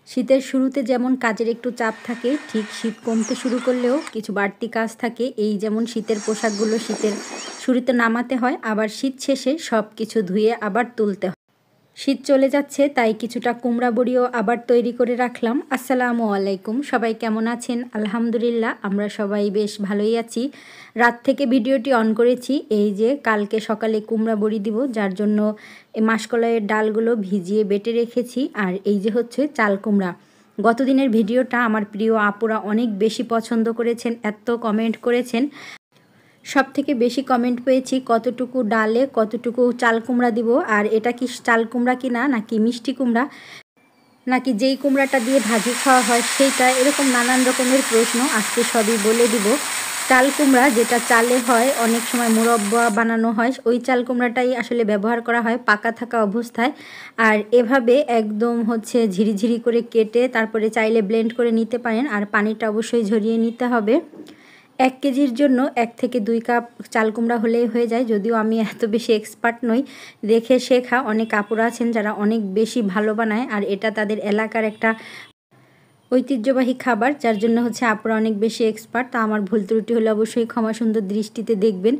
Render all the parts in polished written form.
শীতের শুরুতে যেমন কাজের একটু চাপ থাকে, ঠিক শীত কমতে শুরু করলেও কিছু বাড়তি কাজ থাকে। এই যেমন শীতের পোশাকগুলো শীতের শুরুতে নামাতে হয়, আবার শীত শেষে সব কিছু ধুয়ে আবার তুলতে হয়। শীত চলে যাচ্ছে, তাই কিছুটা কুমড়া বড়িও আবার তৈরি করে রাখলাম। আসসালামু আলাইকুম, সবাই কেমন আছেন? আলহামদুলিল্লাহ, আমরা সবাই বেশ ভালোই আছি। রাত থেকে ভিডিওটি অন করেছি, এই যে কালকে সকালে কুমড়া বড়ি দিব, যার জন্য এই মাসকলাইয়ের ডালগুলো ভিজিয়ে বেটে রেখেছি। আর এই যে হচ্ছে চাল কুমড়া। গতদিনের ভিডিওটা আমার প্রিয় আপুরা অনেক বেশি পছন্দ করেছেন, এত কমেন্ট করেছেন। সব থেকে বেশি কমেন্ট পেয়েছি কতটুকু ডালে কতটুকু চাল কুমড়া দিব, আর এটা কি চাল কুমড়া কিনা নাকি মিষ্টি কুমড়া, নাকি যেই কুমড়াটা দিয়ে ভাজি খাওয়া হয় সেইটা, এরকম নানান রকমের প্রশ্ন। আজকে সবই বলে দিব। চাল কুমড়া যেটা চালে হয়, অনেক সময় মুরব্বা বানানো হয়, ওই চাল কুমড়াটাই আসলে ব্যবহার করা হয় পাকা থাকা অবস্থায়। আর এভাবে একদম হচ্ছে ঝিরিঝিরি করে কেটে তারপরে চাইলে ব্লেন্ড করে নিতে পারেন, আর পানিটা অবশ্যই ঝরিয়ে নিতে হবে। 1 কেজির জন্য 1 থেকে 2 কাপ চাল কুমড়া হলেই হয়ে যায়। যদিও আমি এত বেশি এক্সপার্ট নই, দেখে শেখা অনেক আপুরা আছেন যারা অনেক বেশি ভালো বানায়, আর এটা তাদের এলাকার একটা ঐতিহ্যবাহী খাবার, যার জন্য হচ্ছে আপুরা অনেক বেশি এক্সপার্ট। তা আমার ভুল ত্রুটি হলে অবশ্যই ক্ষমা সুন্দর দৃষ্টিতে দেখবেন।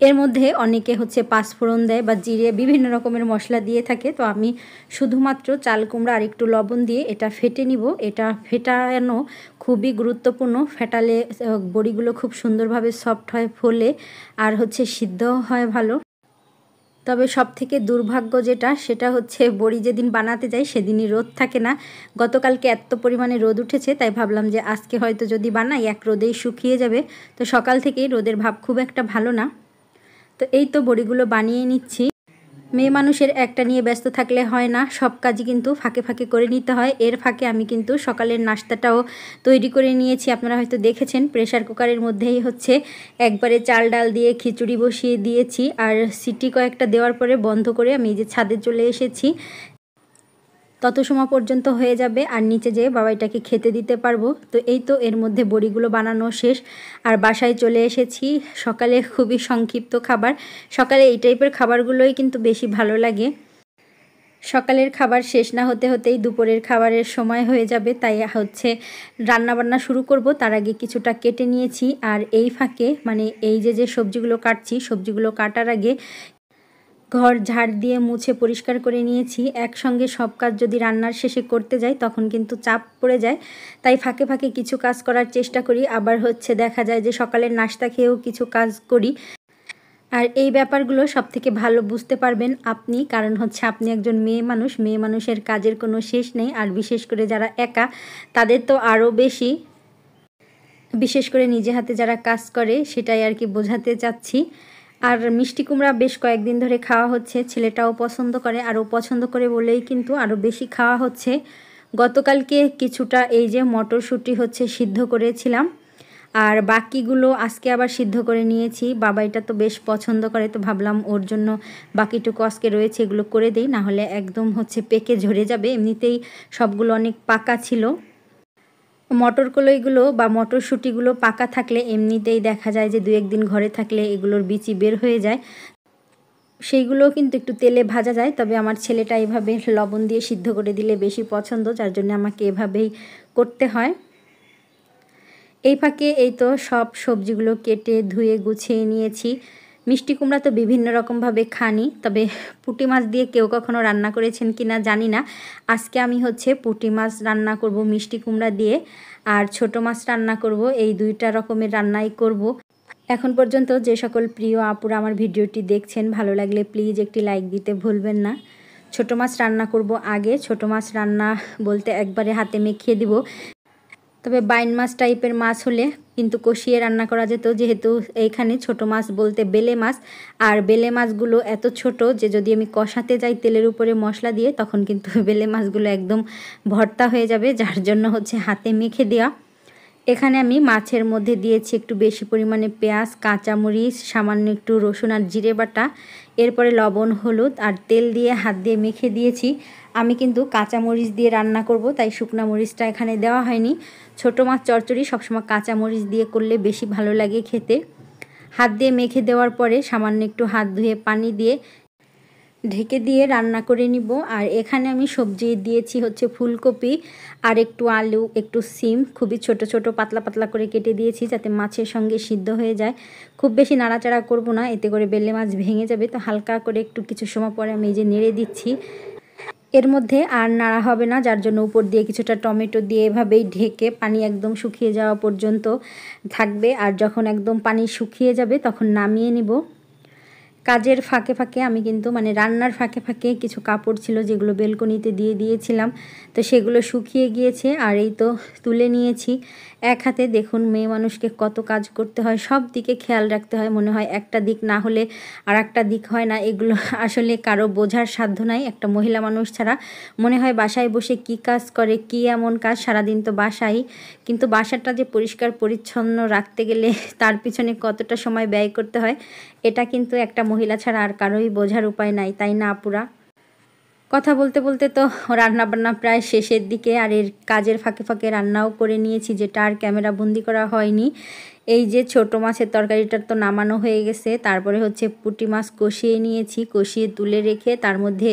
এর মধ্যে অনেকে হচ্ছে পাঁচফোড়ন দেয় বা জিরে বিভিন্ন রকমের মশলা দিয়ে থাকে, তো আমি শুধুমাত্র চাল কুমড়া আর একটু লবণ দিয়ে এটা ফেটে নিব। এটা ফেটানো খুবই গুরুত্বপূর্ণ, ফেটালে বড়িগুলো খুব সুন্দরভাবে সফট হয়, ফোলে, আর হচ্ছে সিদ্ধ হয় ভালো। তবে সবথেকে দুর্ভাগ্য যেটা, সেটা হচ্ছে বড়ি যেদিন বানাতে যাই সেদিনই রোদ থাকে না। গতকালকে এত পরিমাণে রোদ উঠেছে, তাই ভাবলাম যে আজকে হয়তো যদি বানাই এক রোদেই শুকিয়ে যাবে। তো সকাল থেকেই রোদের ভাব খুব একটা ভালো না। তো এই তো বড়িগুলো বানিয়ে নিচ্ছি। মেয়ে মানুষের একটা নিয়ে ব্যস্ত থাকলে হয় না, সব কাজই কিন্তু ফাঁকে ফাঁকে করে নিতে হয়। এর ফাঁকে আমি কিন্তু সকালের নাস্তাটাও তৈরি করে নিয়েছি। আপনারা হয়তো দেখেছেন প্রেসার কুকারের মধ্যেই হচ্ছে একবারে চাল ডাল দিয়ে খিচুড়ি বসিয়ে দিয়েছি, আর সিটি কয়েকটা দেওয়ার পরে বন্ধ করে আমি এই যে ছাদে চলে এসেছি। তত সময় পর্যন্ত হয়ে যাবে, আর নিচে যেয়ে বাবাইটাকে খেতে দিতে পারবো। তো এই তো এর মধ্যে বড়িগুলো বানানো শেষ, আর বাসায় চলে এসেছি। সকালে খুবই সংক্ষিপ্ত খাবার, সকালে এই টাইপের খাবারগুলোই কিন্তু বেশি ভালো লাগে। সকালের খাবার শেষ না হতে হতেই দুপুরের খাবারের সময় হয়ে যাবে, তাই হচ্ছে রান্নাবান্না শুরু করব। তার আগে কিছুটা কেটে নিয়েছি, আর এই ফাঁকে মানে এই যে সবজিগুলো কাটছি, সবজিগুলো কাটার আগে ঘর ঝাড় দিয়ে মুছে পরিষ্কার করে নিয়েছি। একসঙ্গে সব কাজ যদি রান্নার শেষে করতে যাই তখন কিন্তু চাপ পড়ে যায়, তাই ফাঁকে ফাঁকে কিছু কাজ করার চেষ্টা করি। আবার হচ্ছে দেখা যায় যে সকালের নাস্তা খেয়েও কিছু কাজ করি। আর এই ব্যাপারগুলো সবথেকে ভালো বুঝতে পারবেন আপনি, কারণ হচ্ছে আপনি একজন মেয়ে মানুষ, মেয়ে মানুষের কাজের কোনো শেষ নেই। আর বিশেষ করে যারা একা, তাদের তো আরও বেশি, বিশেষ করে নিজে হাতে যারা কাজ করে, সেটাই আর কি বোঝাতে চাচ্ছি। আর মিষ্টি কুমড়া বেশ কয়েকদিন ধরে খাওয়া হচ্ছে, ছেলেটাও পছন্দ করে, আরও পছন্দ করে বলেই কিন্তু আরও বেশি খাওয়া হচ্ছে। গতকালকে কিছুটা এই যে মটরশুঁটি হচ্ছে সিদ্ধ করেছিলাম, আর বাকিগুলো আজকে আবার সিদ্ধ করে নিয়েছি। বাবাইটা তো বেশ পছন্দ করে, তো ভাবলাম ওর জন্য বাকিটুকু আজকে রয়েছে এগুলো করে দেই, না হলে একদম হচ্ছে পেকে ঝরে যাবে। এমনিতেই সবগুলো অনেক পাকা ছিল। মটর কলাইগুলো বা মটরশুঁটিগুলো পাকা থাকলে এমনিতেই দেখা যায় যে 2-1 দিন ঘরে থাকলে এগুলোর বিচি বের হয়ে যায়, সেইগুলোও কিন্তু একটু তেলে ভাজা যায়। তবে আমার ছেলেটা এভাবে লবণ দিয়ে সিদ্ধ করে দিলে বেশি পছন্দ, যার জন্য আমাকে এভাবেই করতে হয়। এই ফাঁকে এই তো সব সবজিগুলো কেটে ধুয়ে গুছিয়ে নিয়েছি। মিষ্টি কুমড়া তো বিভিন্ন রকমভাবে খানি, তবে পুঁটি মাছ দিয়ে কেউ কখনো রান্না করেছেন কি না জানি না। আজকে আমি হচ্ছে পুঁটি মাছ রান্না করব মিষ্টি কুমড়া দিয়ে, আর ছোট মাছ রান্না করব। এই 2টা রকমের রান্নাই করব। এখন পর্যন্ত যে সকল প্রিয় আপুরা আমার ভিডিওটি দেখছেন, ভালো লাগলে প্লিজ একটি লাইক দিতে ভুলবেন না। ছোট মাছ রান্না করব আগে, ছোট মাছ রান্না বলতে একবারে হাতে মেখিয়ে দিব। তবে বাইন মাছ টাইপের মাছ হলে কিন্তু কষিয়ে রান্না করা যেত, যেহেতু এইখানে ছোট মাছ বলতে বেলে মাছ, আর বেলে মাছগুলো এত ছোট যে যদি আমি কষাতে যাই তেলের উপরে মশলা দিয়ে, তখন কিন্তু বেলে মাছগুলো একদম ভর্তা হয়ে যাবে, যার জন্য হচ্ছে হাতে মেখে দেওয়া। এখানে আমি মাছের মধ্যে দিয়েছি একটু বেশি পরিমাণে পেঁয়াজ, কাঁচামরিচ, সামান্য একটু রসুন আর জিরে বাটা, এরপরে লবণ, হলুদ আর তেল দিয়ে হাত দিয়ে মেখে দিয়েছি। আমি কিন্তু কাঁচামরিচ দিয়ে রান্না করব, তাই শুকনো মরিচটা এখানে দেওয়া হয়নি। ছোট মাছ চচ্চড়ি সবসময় কাঁচামরিচ দিয়ে করলে বেশি ভালো লাগে খেতে। হাত দিয়ে মেখে দেওয়ার পরে সামান্য একটু হাত ধুয়ে পানি দিয়ে ঢেকে দিয়ে রান্না করে নিব। আর এখানে আমি সবজি দিয়েছি হচ্ছে ফুলকপি আর একটু আলু, একটু সিম খুবই ছোট ছোট পাতলা পাতলা করে কেটে দিয়েছি যাতে মাছের সঙ্গে সিদ্ধ হয়ে যায়। খুব বেশি নাড়াচাড়া করব না, এতে করে বেলে মাছ ভেঙে যাবে। তো হালকা করে একটু কিছু সময় পরে আমি এই যে নেড়ে দিচ্ছি। এর মধ্যে আর নাড়া হবে না, যার জন্য উপর দিয়ে কিছুটা টমেটো দিয়ে এভাবেই ঢেকে পানি একদম শুকিয়ে যাওয়া পর্যন্ত থাকবে। আর যখন একদম পানি শুকিয়ে যাবে তখন নামিয়ে নিব। কাজের ফাঁকে ফাঁকে আমি কিন্তু রান্নার ফাঁকে ফাঁকে কিছু কাপড় ছিল যেগুলো বেলকনিতে দিয়ে দিয়েছিলাম, তো সেগুলো শুকিয়ে গিয়েছে। আর এই তো তুলে নিয়েছি। এক হাতে দেখুন মেয়ে মানুষকে কত কাজ করতে হয়, সব দিকে খেয়াল রাখতে হয়। মনে হয় একটা দিক না হলে আর একটা দিক হয় না। এগুলো আসলে কারো বোঝার সাধ্য নাই একটা মহিলা মানুষ ছাড়া। মনে হয় বাসায় বসে কি কাজ করে, কি এমন কাজ, সারাদিন তো বাসায়। কিন্তু বাসাটা যে পরিষ্কার পরিচ্ছন্ন রাখতে গেলে তার পিছনে কতটা সময় ব্যয় করতে হয়, এটা কিন্তু একটা মহিলা ছাড়া আর কারোই বোঝার উপায় নাই, তাই না আপুরা? কথা বলতে বলতে তো রান্নাবান্না প্রায় শেষের দিকে। আর এর কাজের ফাঁকে ফাঁকে রান্নাও করে নিয়েছি, যেটা আর ক্যামেরা বন্দি করা হয়নি। এই যে ছোট মাছের তরকারিটা তো নামানো হয়ে গেছে। তারপরে হচ্ছে পুঁটি মাছ কষিয়ে নিয়েছি, কষিয়ে তুলে রেখে তার মধ্যে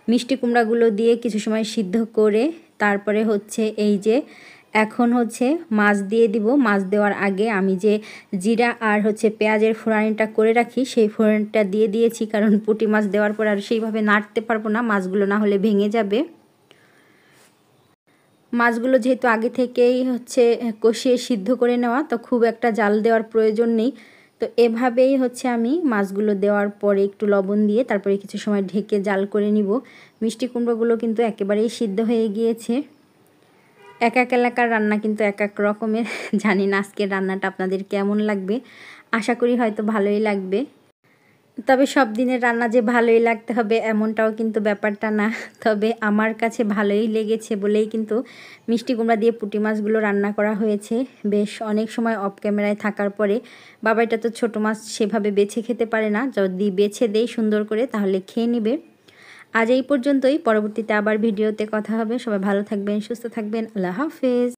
মিষ্টি কুমড়াগুলো দিয়ে কিছু সময় সিদ্ধ করে তারপরে হচ্ছে এই যে এখন হচ্ছে মাছ দিয়ে দিব। মাছ দেওয়ার আগে আমি যে জিরা আর হচ্ছে পেঁয়াজের ফোড়নটা করে রাখি সেই ফোড়নটা দিয়ে দিয়েছি, কারণ পুঁটি মাছ দেওয়ার পর আর সেইভাবে নাড়তে পারবো না, মাছগুলো না হলে ভেঙে যাবে। মাছগুলো যেহেতু আগে থেকেই হচ্ছে কষিয়ে সিদ্ধ করে নেওয়া, তো খুব একটা জাল দেওয়ার প্রয়োজন নেই। তো এভাবেই হচ্ছে আমি মাছগুলো দেওয়ার পরে একটু লবণ দিয়ে তারপরে কিছু সময় ঢেকে জাল করে নিব। মিষ্টি কুমড়োগুলো কিন্তু একেবারেই সিদ্ধ হয়ে গিয়েছে। এক এক এলাকার রান্না কিন্তু এক এক রকমের। জানি না আজকের রান্নাটা আপনাদের কেমন লাগবে, আশা করি হয়তো ভালোই লাগবে। তবে সব দিনের রান্না যে ভালোই লাগতে হবে এমনটাও কিন্তু ব্যাপারটা না। তবে আমার কাছে ভালোই লেগেছে বলেই কিন্তু মিষ্টি কুমড়া দিয়ে পুঁটি মাছগুলো রান্না করা হয়েছে। বেশ অনেক সময় অফ ক্যামেরায় থাকার পরে বাবাইটা তো ছোটো মাছ সেভাবে বেছে খেতে পারে না, যদি বেছে দেই সুন্দর করে তাহলে খেয়ে নেবে। আজ এই পর্যন্তই, পরবর্তীতে আবার ভিডিওতে কথা হবে। সবাই ভালো থাকবেন, সুস্থ থাকবেন, আল্লাহ হাফেজ।